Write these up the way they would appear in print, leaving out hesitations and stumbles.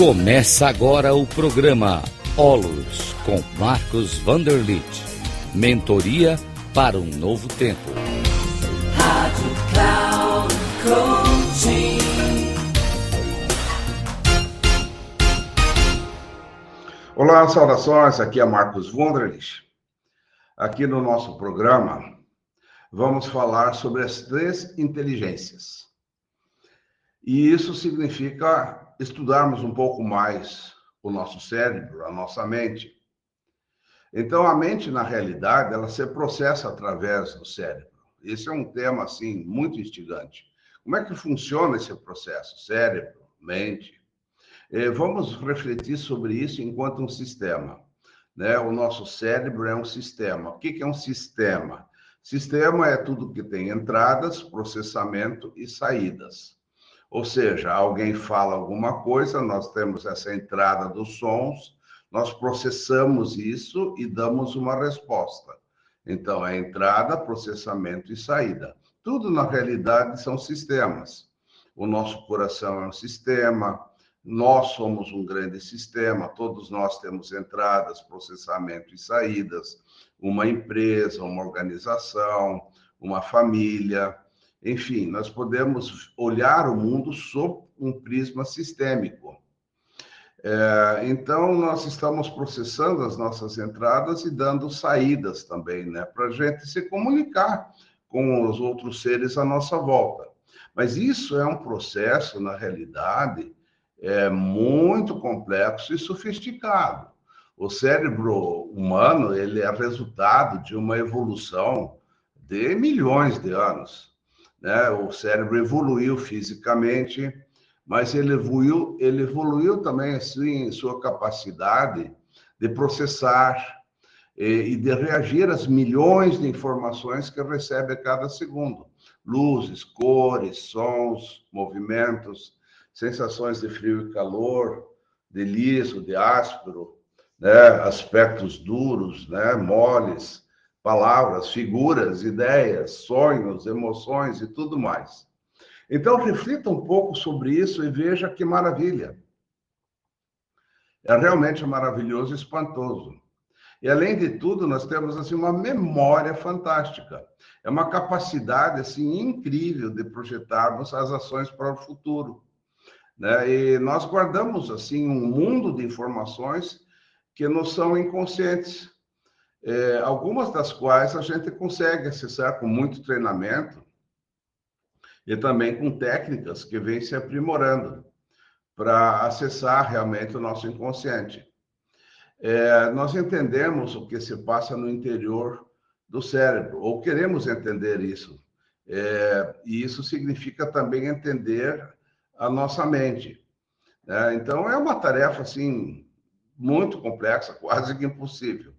Começa agora o programa Olus com Marcos Vanderlit. Mentoria para um novo tempo. Rádio Cloud Coaching. Olá, saudações, aqui é Marcos Vanderlit. Aqui no nosso programa vamos falar sobre as 3 inteligências. E isso significa estudarmos um pouco mais o nosso cérebro, a nossa mente. Então, a mente, na realidade, ela se processa através do cérebro. Esse é um tema, assim, muito instigante. Como é que funciona esse processo? Cérebro, mente. Vamos refletir sobre isso enquanto um sistema. Né? O nosso cérebro é um sistema. O que é um sistema? Sistema é tudo que tem entradas, processamento e saídas. Ou seja, alguém fala alguma coisa, nós temos essa entrada dos sons, nós processamos isso e damos uma resposta. Então, é entrada, processamento e saída. Tudo, na realidade, são sistemas. O nosso coração é um sistema, nós somos um grande sistema, todos nós temos entradas, processamento e saídas, uma empresa, uma organização, uma família. Enfim, nós podemos olhar o mundo sob um prisma sistêmico. Então, nós estamos processando as nossas entradas e dando saídas também, né? Para a gente se comunicar com os outros seres à nossa volta. Mas isso é um processo, na realidade, muito complexo e sofisticado. O cérebro humano, ele é resultado de uma evolução de milhões de anos. Né? O cérebro evoluiu fisicamente, mas ele evoluiu também assim, em sua capacidade de processar e de reagir às milhões de informações que recebe a cada segundo. Luzes, cores, sons, movimentos, sensações de frio e calor, de liso, de áspero, né? Aspectos duros, né? Moles, palavras, figuras, ideias, sonhos, emoções e tudo mais. Então, reflita um pouco sobre isso e veja que maravilha. É realmente maravilhoso e espantoso. E, além de tudo, nós temos assim, uma memória fantástica. É uma capacidade assim, incrível de projetarmos as ações para o futuro. Né? E nós guardamos assim, um mundo de informações que nos são inconscientes. Algumas das quais a gente consegue acessar com muito treinamento e também com técnicas que vêm se aprimorando para acessar realmente o nosso inconsciente. Nós entendemos o que se passa no interior do cérebro, ou queremos entender isso. E isso significa também entender a nossa mente. Né? Então, é uma tarefa, assim, muito complexa, quase que impossível.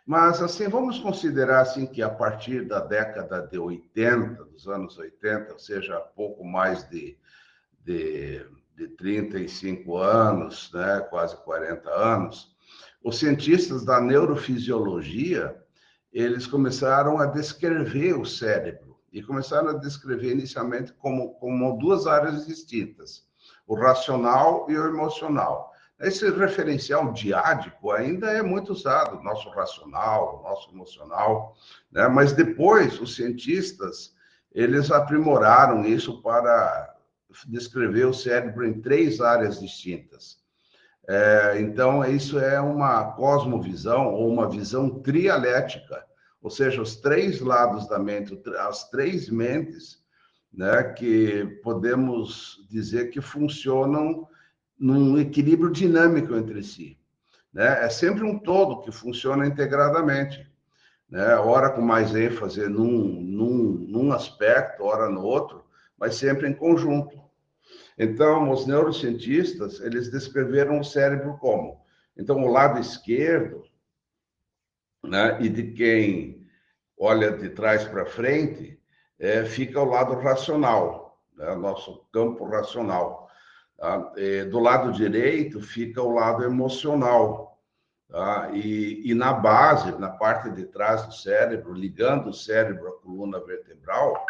Mas, assim, vamos considerar, assim, que a partir da década de 80, dos anos 80, ou seja, pouco mais de 35 anos, né, quase 40 anos, os cientistas da neurofisiologia, eles começaram a descrever o cérebro, e começaram a descrever inicialmente como 2 áreas distintas, o racional e o emocional. Esse referencial diádico ainda é muito usado, nosso racional, nosso emocional, né? Mas depois os cientistas, eles aprimoraram isso para descrever o cérebro em 3 áreas distintas. Então, isso é uma cosmovisão ou uma visão trialética, ou seja, os 3 lados da mente, as 3 mentes, né, que podemos dizer que funcionam num equilíbrio dinâmico entre si. Né? É sempre um todo que funciona integradamente. Né? Ora com mais ênfase num aspecto, ora no outro, mas sempre em conjunto. Então, os neurocientistas, eles descreveram o cérebro como? Então, o lado esquerdo, né, e de quem olha de trás para frente, fica o lado racional, né, nosso campo racional. Tá? Do lado direito fica o lado emocional. Tá? E na base, na parte de trás do cérebro, ligando o cérebro à coluna vertebral,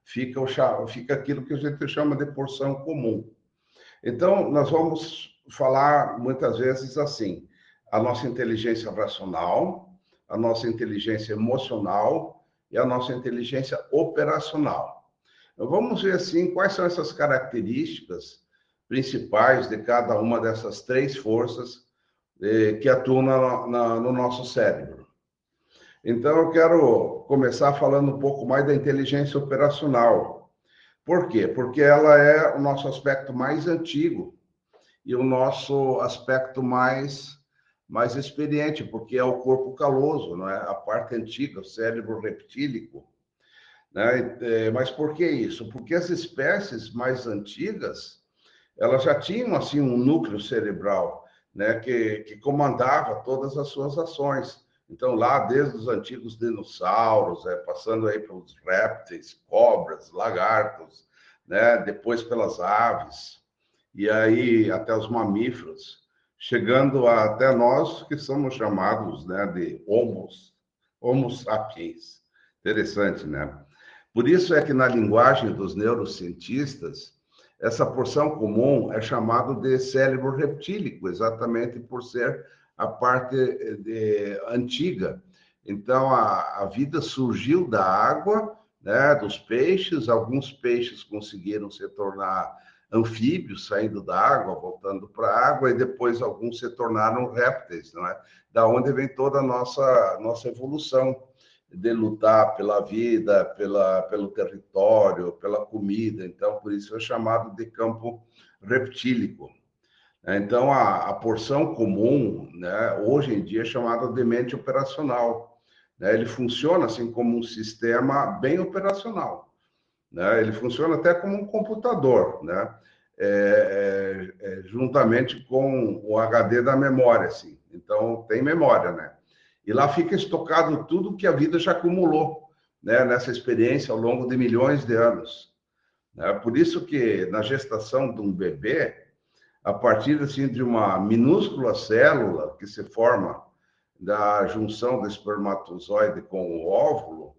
fica aquilo que a gente chama de porção comum. Então, nós vamos falar muitas vezes assim, a nossa inteligência racional, a nossa inteligência emocional e a nossa inteligência operacional. Então, vamos ver assim quais são essas características principais de cada uma dessas três forças que atuam no nosso cérebro. Então, eu quero começar falando um pouco mais da inteligência operacional. Por quê? Porque ela é o nosso aspecto mais antigo e o nosso aspecto mais experiente, porque é o corpo caloso, não é? A parte antiga, o cérebro reptílico. Né? Mas por que isso? Porque as espécies mais antigas, elas já tinham assim um núcleo cerebral, né, que comandava todas as suas ações. Então, lá desde os antigos dinossauros, passando aí pelos répteis, cobras, lagartos, né, depois pelas aves, e aí até os mamíferos, chegando até nós que somos chamados, né, de Homo sapiens. Interessante, né? Por isso é que na linguagem dos neurocientistas, essa porção comum é chamada de cérebro reptílico, exatamente por ser a parte antiga. Então, a vida surgiu da água, né, dos peixes, alguns peixes conseguiram se tornar anfíbios, saindo da água, voltando para a água, e depois alguns se tornaram répteis, não é? Da onde vem toda a nossa evolução de lutar pela vida, pelo território, pela comida. Então, por isso é chamado de campo reptílico. Então, a porção comum, né, hoje em dia é chamada de mente operacional. Né? Ele funciona assim como um sistema bem operacional. Né? Ele funciona até como um computador, né? Juntamente com o HD da memória, assim. Então, tem memória, né? E lá fica estocado tudo que a vida já acumulou, né, nessa experiência ao longo de milhões de anos. Né? Por isso que na gestação de um bebê, a partir assim, de uma minúscula célula que se forma da junção do espermatozoide com o óvulo,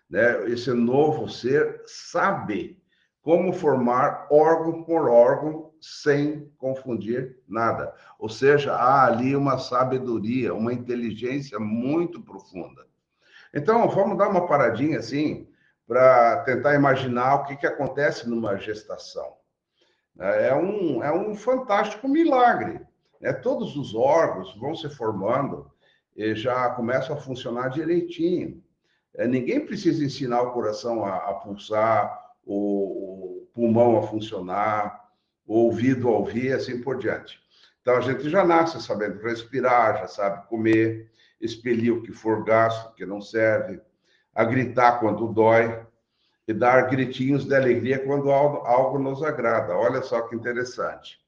né, esse novo ser sabe como formar órgão por órgão sem confundir nada. Ou seja, há ali uma sabedoria, uma inteligência muito profunda. Então, vamos dar uma paradinha assim para tentar imaginar o que acontece numa gestação. É um fantástico milagre. Né? Todos os órgãos vão se formando e já começam a funcionar direitinho. Ninguém precisa ensinar o coração a pulsar, o pulmão a funcionar, o ouvido a ouvir, assim por diante. Então, a gente já nasce sabendo respirar, já sabe comer, expelir o que for gasto, que não serve, a gritar quando dói e dar gritinhos de alegria quando algo nos agrada. Olha só que interessante.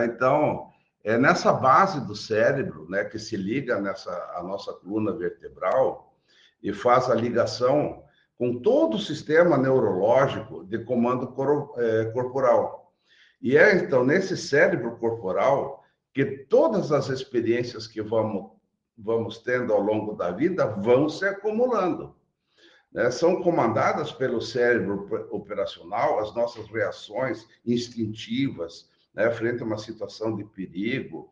Então, é nessa base do cérebro, né, que se liga a nossa coluna vertebral, e faz a ligação com todo o sistema neurológico de comando corporal. E então nesse cérebro corporal que todas as experiências que vamos tendo ao longo da vida vão se acumulando. Né? São comandadas pelo cérebro operacional as nossas reações instintivas, né, frente a uma situação de perigo,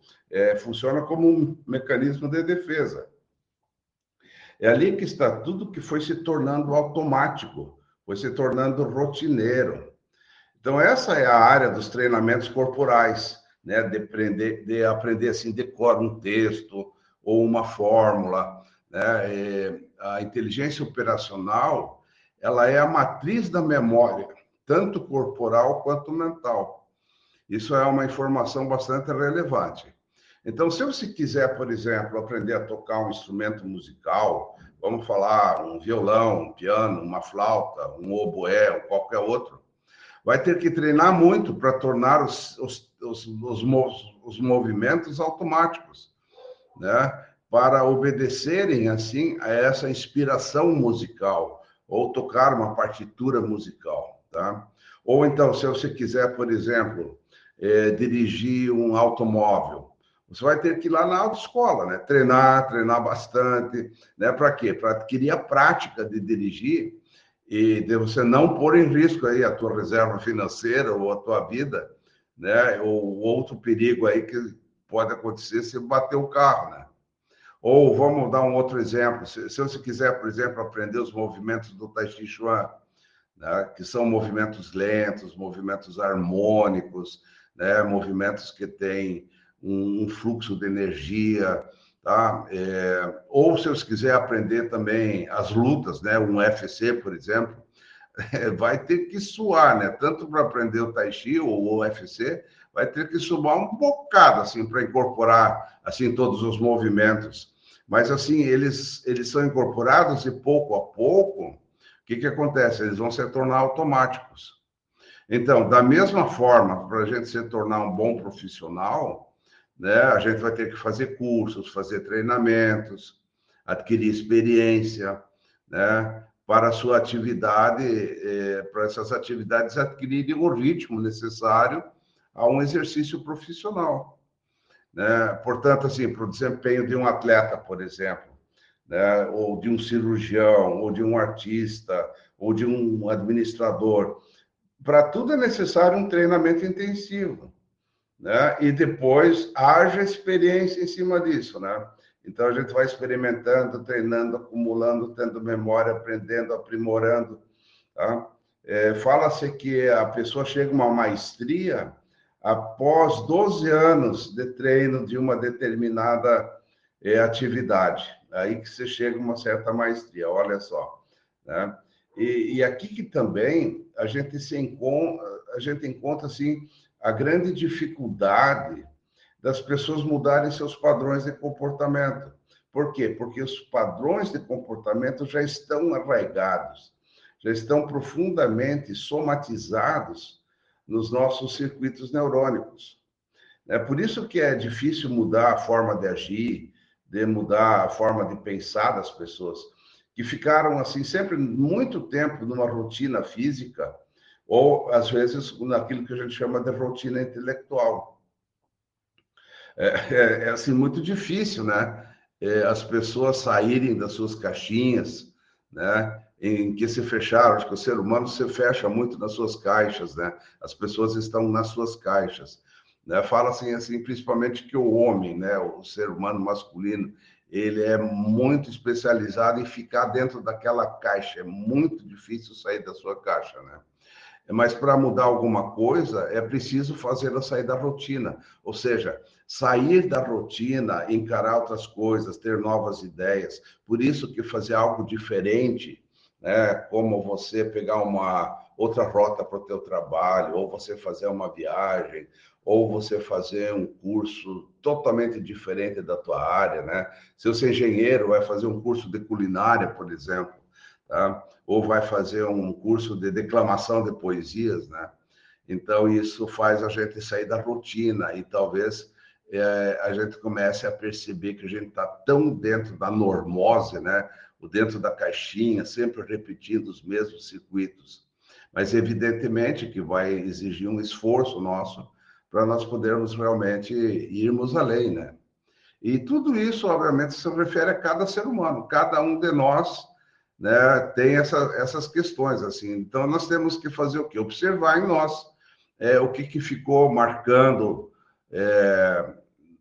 funciona como um mecanismo de defesa. É ali que está tudo que foi se tornando automático, foi se tornando rotineiro. Então, essa é a área dos treinamentos corporais, né? De aprender assim, decora um texto ou uma fórmula. Né? A inteligência operacional, ela é a matriz da memória, tanto corporal quanto mental. Isso é uma informação bastante relevante. Então, se você quiser, por exemplo, aprender a tocar um instrumento musical, vamos falar um violão, um piano, uma flauta, um oboé ou qualquer outro, vai ter que treinar muito para tornar os movimentos automáticos, né? Para obedecerem, assim, a essa inspiração musical, ou tocar uma partitura musical, tá? Ou então, se você quiser, por exemplo, dirigir um automóvel, você vai ter que ir lá na autoescola, né? Treinar bastante, né? Para quê? Para adquirir a prática de dirigir e de você não pôr em risco aí a tua reserva financeira ou a tua vida, né? Ou outro perigo aí que pode acontecer se bater o carro, né? Ou vamos dar um outro exemplo. Se você quiser, por exemplo, aprender os movimentos do Tai Chi Chuan, né? Que são movimentos lentos, movimentos harmônicos, né? Movimentos que têm um fluxo de energia, tá? Ou se você quiser aprender também as lutas, né? Um UFC, por exemplo, vai ter que suar, né? Tanto para aprender o Tai Chi ou o UFC, vai ter que suar um bocado, assim, para incorporar, assim, todos os movimentos. Mas, assim, eles são incorporados e, pouco a pouco, o que acontece? Eles vão se tornar automáticos. Então, da mesma forma, para a gente se tornar um bom profissional, né, a gente vai ter que fazer cursos, fazer treinamentos, adquirir experiência, né, para a sua atividade, para essas atividades adquirirem o ritmo necessário a um exercício profissional, né? Portanto, assim, para o desempenho de um atleta, por exemplo, né, ou de um cirurgião, ou de um artista, ou de um administrador, para tudo é necessário um treinamento intensivo, né? E depois haja experiência em cima disso, né? Então a gente vai experimentando, treinando, acumulando, tendo memória, aprendendo, aprimorando, tá? Fala-se que a pessoa chega a uma maestria após 12 anos de treino de uma determinada atividade. Aí que você chega a uma certa maestria, olha só, né? E aqui que também a gente encontra assim a grande dificuldade das pessoas mudarem seus padrões de comportamento. Por quê? Porque os padrões de comportamento já estão arraigados, já estão profundamente somatizados nos nossos circuitos neurônicos. É por isso que é difícil mudar a forma de agir, de mudar a forma de pensar das pessoas, que ficaram assim sempre muito tempo numa rotina física ou às vezes naquilo que a gente chama de rotina intelectual. É assim muito difícil, né? As pessoas saírem das suas caixinhas, né? Em que se fecharam. Acho que o ser humano se fecha muito nas suas caixas, né? As pessoas estão nas suas caixas, né? Fala assim, principalmente que o homem, né? O ser humano masculino, ele é muito especializado em ficar dentro daquela caixa. É muito difícil sair da sua caixa, né? Mas para mudar alguma coisa, é preciso fazê-la sair da rotina. Ou seja, sair da rotina, encarar outras coisas, ter novas ideias. Por isso que fazer algo diferente, né, como você pegar uma outra rota para o teu trabalho, ou você fazer uma viagem, ou você fazer um curso totalmente diferente da tua área, né? Se você é engenheiro, vai fazer um curso de culinária, por exemplo, tá? Ou vai fazer um curso de declamação de poesias, né? Então, isso faz a gente sair da rotina e talvez a gente comece a perceber que a gente está tão dentro da normose, né? Ou dentro da caixinha, sempre repetindo os mesmos circuitos. Mas, evidentemente, que vai exigir um esforço nosso para nós podermos realmente irmos além, né? E tudo isso, obviamente, se refere a cada ser humano. Cada um de nós, né, tem essas questões, assim. Então, nós temos que fazer o quê? Observar em nós o que ficou marcando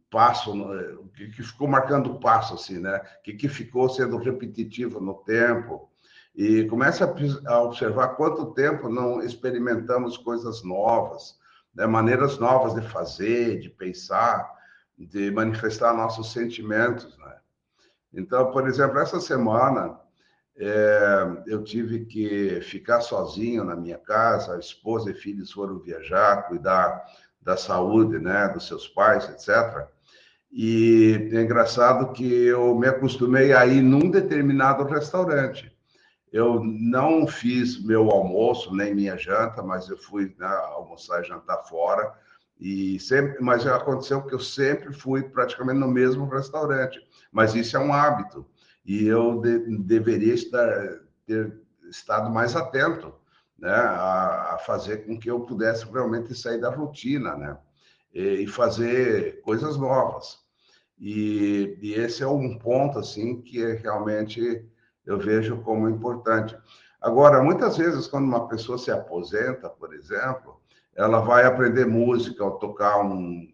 passo, o que ficou marcando passo, assim, né? O que ficou sendo repetitivo no tempo. E comece a observar quanto tempo não experimentamos coisas novas, né? Maneiras novas de fazer, de pensar, de manifestar nossos sentimentos, né? Então, por exemplo, essa semana eu tive que ficar sozinho na minha casa, a esposa e filhos foram viajar, cuidar da saúde, né, dos seus pais, etc. E é engraçado que eu me acostumei a ir num determinado restaurante. Eu não fiz meu almoço nem minha janta, mas eu fui, né, almoçar e jantar fora. E sempre, mas aconteceu que eu sempre fui praticamente no mesmo restaurante. Mas isso é um hábito e eu deveria ter estado mais atento, né, a fazer com que eu pudesse realmente sair da rotina, né, e fazer coisas novas. E esse é um ponto assim que realmente eu vejo como importante. Agora, muitas vezes, quando uma pessoa se aposenta, por exemplo, ela vai aprender música, ou tocar um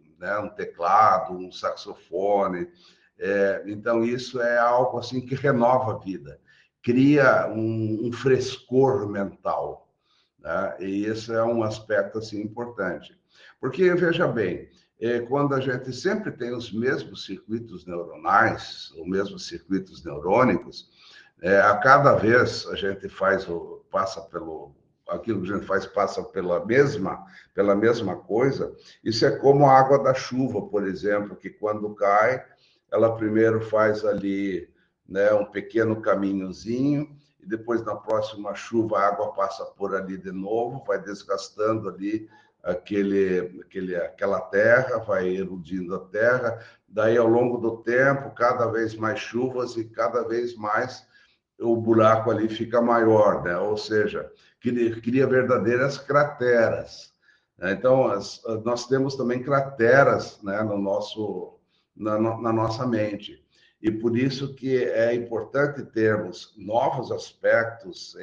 teclado, um saxofone. Então, isso é algo assim que renova a vida, cria um frescor mental, né? E esse é um aspecto assim importante. Porque, veja bem, quando a gente sempre tem os mesmos circuitos neuronais, os mesmos circuitos neurônicos, a cada vez a gente passa pelo aquilo que a gente faz passa pela mesma coisa. Isso é como a água da chuva, por exemplo, que quando cai, ela primeiro faz ali, né, um pequeno caminhozinho, e depois na próxima chuva a água passa por ali de novo, vai desgastando ali aquela terra, vai erudindo a terra. Daí, ao longo do tempo, cada vez mais chuvas e cada vez mais o buraco ali fica maior, né? Ou seja, cria verdadeiras crateras. Então, nós temos também crateras, né, na nossa mente. E por isso que é importante termos novos aspectos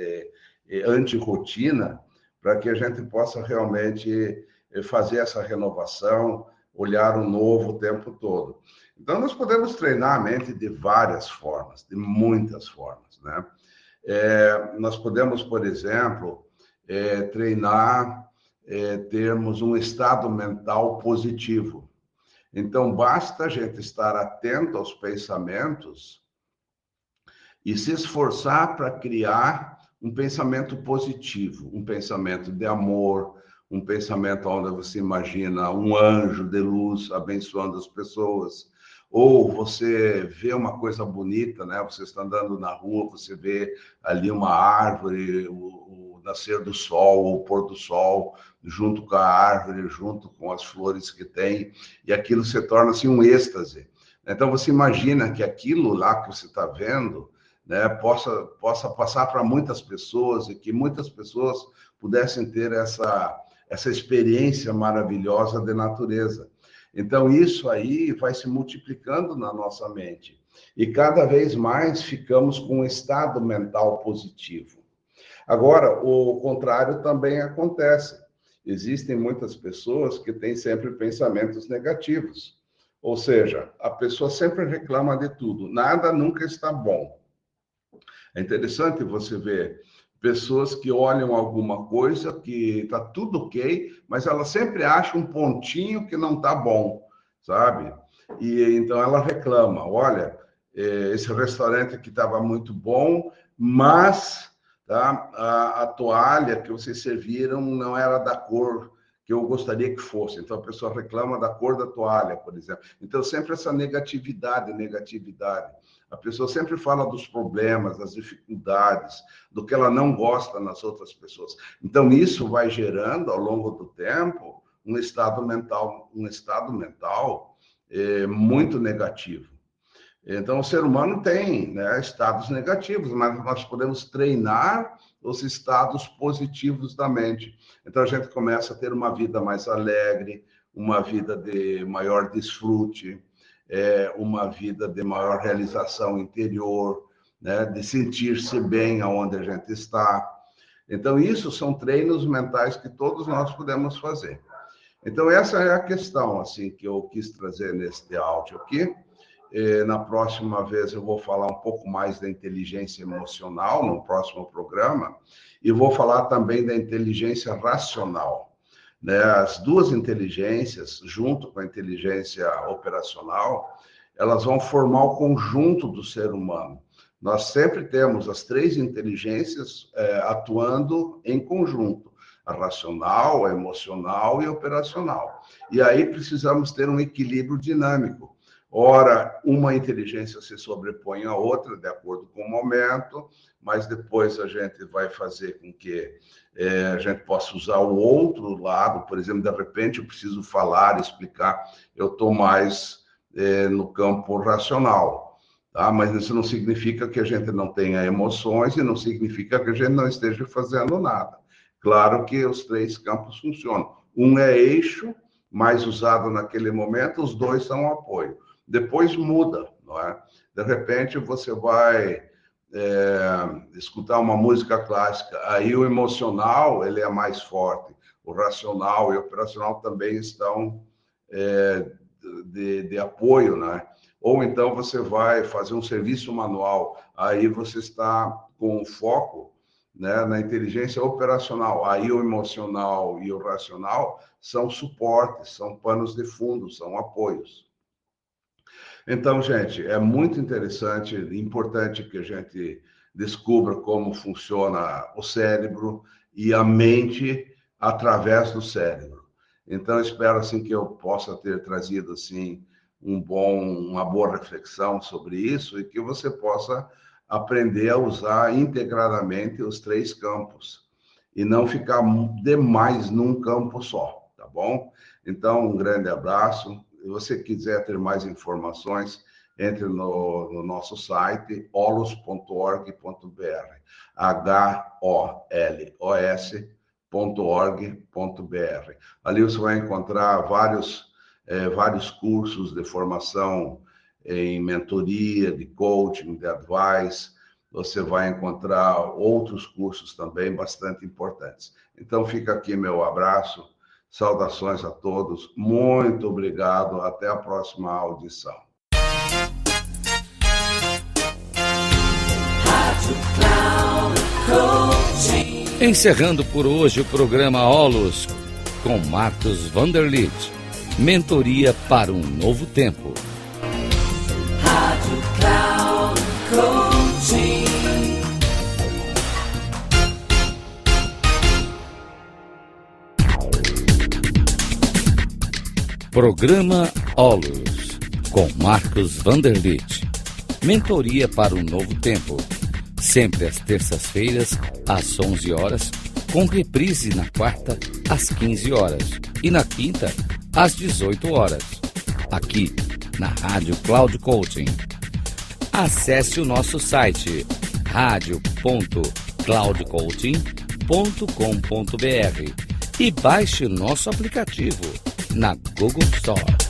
anti-rotina, para que a gente possa realmente fazer essa renovação, olhar o novo o tempo todo. Então, nós podemos treinar a mente de várias formas, de muitas formas, né? Nós podemos, por exemplo, treinar, termos um estado mental positivo. Então, basta a gente estar atento aos pensamentos e se esforçar para criar um pensamento positivo, um pensamento de amor, um pensamento onde você imagina um anjo de luz abençoando as pessoas, ou você vê uma coisa bonita, né? Você está andando na rua, você vê ali uma árvore, o nascer do sol, o pôr do sol, junto com a árvore, junto com as flores que tem, e aquilo se torna assim um êxtase. Então você imagina que aquilo lá que você está vendo, né, possa passar para muitas pessoas e que muitas pessoas pudessem ter essa experiência maravilhosa de natureza. Então, isso aí vai se multiplicando na nossa mente. E cada vez mais ficamos com um estado mental positivo. Agora, o contrário também acontece. Existem muitas pessoas que têm sempre pensamentos negativos. Ou seja, a pessoa sempre reclama de tudo. Nada nunca está bom. É interessante você ver pessoas que olham alguma coisa que está tudo ok, mas ela sempre acha um pontinho que não está bom, sabe? E então ela reclama, olha, esse restaurante aqui estava muito bom, mas tá, a toalha que vocês serviram não era da cor que eu gostaria que fosse. Então a pessoa reclama da cor da toalha, por exemplo. Então sempre essa negatividade. A pessoa sempre fala dos problemas, das dificuldades, do que ela não gosta nas outras pessoas. Então, isso vai gerando, ao longo do tempo, um estado mental muito negativo. Então, o ser humano tem, né, estados negativos, mas nós podemos treinar os estados positivos da mente. Então, a gente começa a ter uma vida mais alegre, uma vida de maior desfrute, uma vida de maior realização interior, né, de sentir-se bem aonde a gente está. Então, isso são treinos mentais que todos nós podemos fazer. Então, essa é a questão assim, que eu quis trazer neste áudio aqui. Na próxima vez eu vou falar um pouco mais da inteligência emocional, no próximo programa, e vou falar também da inteligência racional. Né? As duas inteligências, junto com a inteligência operacional, elas vão formar o conjunto do ser humano. Nós sempre temos as três inteligências atuando em conjunto: a racional, a emocional e a operacional. E aí precisamos ter um equilíbrio dinâmico. Ora, uma inteligência se sobrepõe à outra, de acordo com o momento, mas depois a gente vai fazer com que a gente possa usar o outro lado. Por exemplo, de repente eu preciso falar, explicar, eu estou mais no campo racional, tá? Mas isso não significa que a gente não tenha emoções e não significa que a gente não esteja fazendo nada. Claro que os três campos funcionam. Um é eixo, mais usado naquele momento, os dois são apoio. Depois muda, não é? De repente você vai escutar uma música clássica, aí o emocional ele é mais forte, O racional e o operacional também estão de apoio, né? Ou então você vai fazer um serviço manual, aí você está com foco, né, na inteligência operacional. Aí o emocional e o racional são suportes, são panos de fundo, são apoios. Então, gente, é muito interessante e importante que a gente descubra como funciona o cérebro e a mente através do cérebro. Então, espero assim que eu possa ter trazido assim uma boa reflexão sobre isso e que você possa aprender a usar integradamente os 3 campos e não ficar demais num campo só, tá bom? Então, um grande abraço. Se você quiser ter mais informações, entre no nosso site holos.org.br, holos.org.br. Ali você vai encontrar vários cursos de formação em mentoria, de coaching, de advice. Você vai encontrar outros cursos também bastante importantes. Então, fica aqui meu abraço, saudações a todos, muito obrigado, até a próxima audição. Encerrando por hoje o programa Holos com Marcos Vanderlitt. Mentoria para um novo tempo. Rádio Cloud Coaching. Programa Holos com Marcos Vanderlitt. Mentoria para um novo tempo. Sempre às terças-feiras, às 11 horas, com reprise na quarta, às 15 horas e na quinta, às 18 horas. Aqui, na Rádio Cloud Coaching. Acesse o nosso site radio.cloudcoaching.com.br e baixe o nosso aplicativo na Google Store.